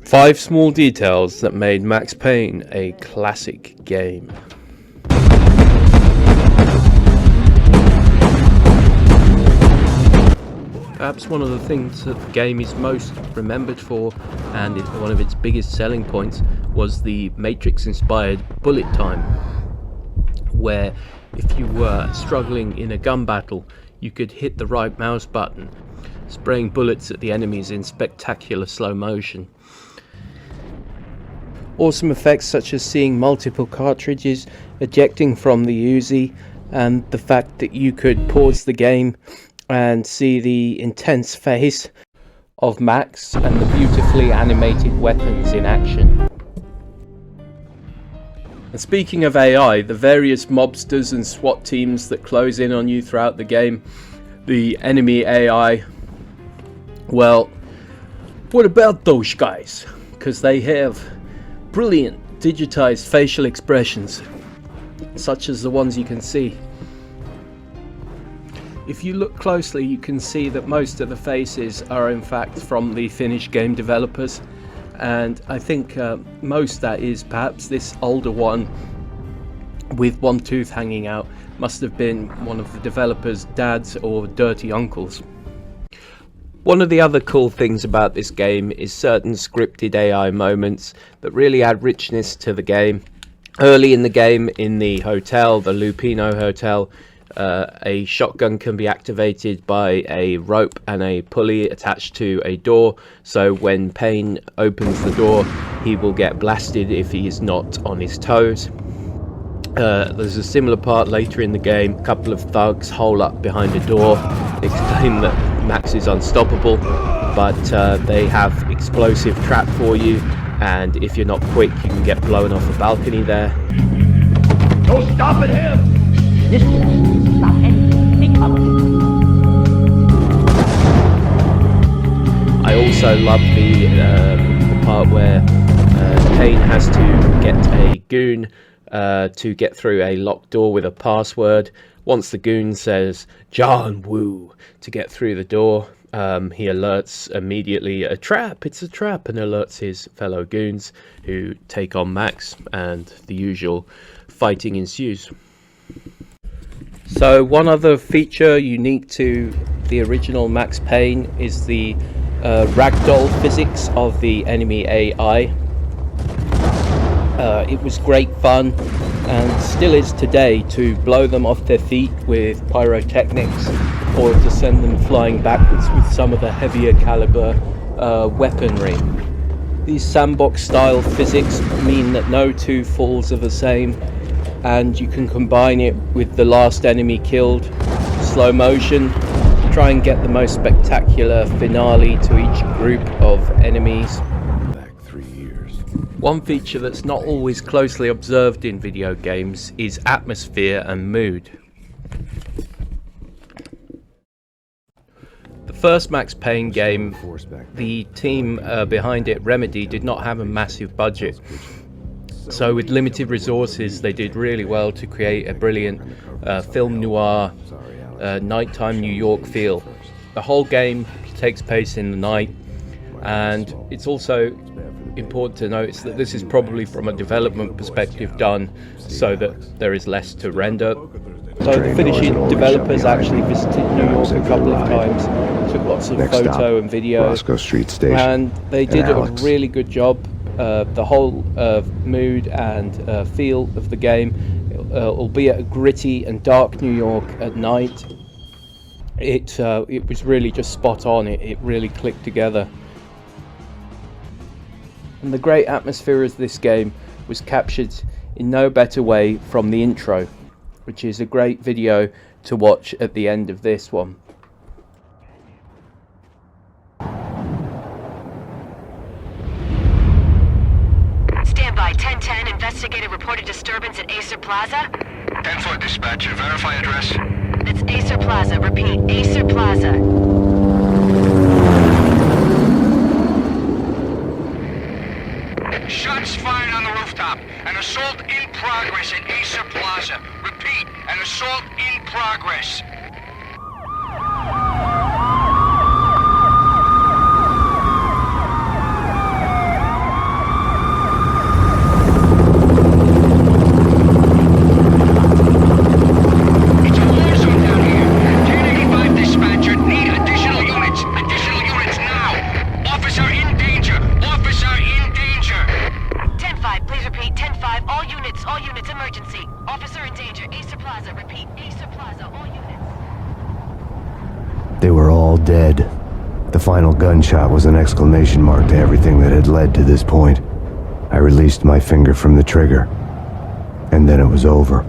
5 small details that made Max Payne a classic game. Perhaps one of the things that the game is most remembered for, and one of its biggest selling points, was the Matrix-inspired bullet time, where if you were struggling in a gun battle, you could hit the right mouse button, spraying bullets at the enemies in spectacular slow motion. Awesome effects such as seeing multiple cartridges ejecting from the Uzi, and the fact that you could pause the game and see the intense face of Max and the beautifully animated weapons in action. And speaking of AI, the various mobsters and SWAT teams that close in on you throughout the game, the enemy AI, well, what about those guys? Because they have brilliant digitized facial expressions, such as the ones you can see. If you look closely, you can see that most of the faces are in fact from the Finnish game developers, and I think most that is perhaps this older one with one tooth hanging out must have been one of the developers' dads or dirty uncles. One of the other cool things about this game is certain scripted AI moments that really add richness to the game. Early in the game, in the hotel, the Lupino Hotel, a shotgun can be activated by a rope and a pulley attached to a door, so when Payne opens the door, he will get blasted if he is not on his toes. There's a similar part later in the game. A couple of thugs hole up behind a door, exclaim that Max is unstoppable, but they have explosive trap for you, and if you're not quick, you can get blown off a balcony there. No stopping him! This will stop anything. Think of it. I also love the part where Payne has to get a goon to get through a locked door with a password. Once the goon says John Woo to get through the door, he alerts immediately it's a trap, and alerts his fellow goons, who take on Max, and the usual fighting ensues. So one other feature unique to the original Max Payne is the ragdoll physics of the enemy AI. It was great fun, and still is today, to blow them off their feet with pyrotechnics, or to send them flying backwards with some of the heavier caliber weaponry. These sandbox style physics mean that no two falls are the same, and you can combine it with the last enemy killed, slow motion, to try and get the most spectacular finale to each group of enemies. One feature that's not always closely observed in video games is atmosphere and mood. The first Max Payne game, the team behind it, Remedy, did not have a massive budget. So with limited resources, they did really well to create a brilliant film noir, nighttime New York feel. The whole game takes place in the night, and it's also important to notice that this is probably from a development perspective done so that there is less to render. So the Finnish developers actually visited New York a couple of times, took lots of photo and video, Street Station, and they did a really good job. The whole mood and feel of the game, albeit a gritty and dark New York at night, it was really just spot on. It really clicked together. And the great atmosphere of this game was captured in no better way from the intro, which is a great video to watch at the end of this one. Stand by, 1010, investigated reported disturbance at Acer Plaza. 10-4 dispatcher, verify address. That's Acer Plaza, repeat, Acer Plaza. Shots fired on the rooftop. An assault in progress at Acer Plaza. Repeat, an assault in progress. Repeat, 10-5, all units, emergency. Officer in danger, Acer Plaza. Repeat, Acer Plaza, all units. They were all dead. The final gunshot was an exclamation mark to everything that had led to this point. I released my finger from the trigger, and then it was over.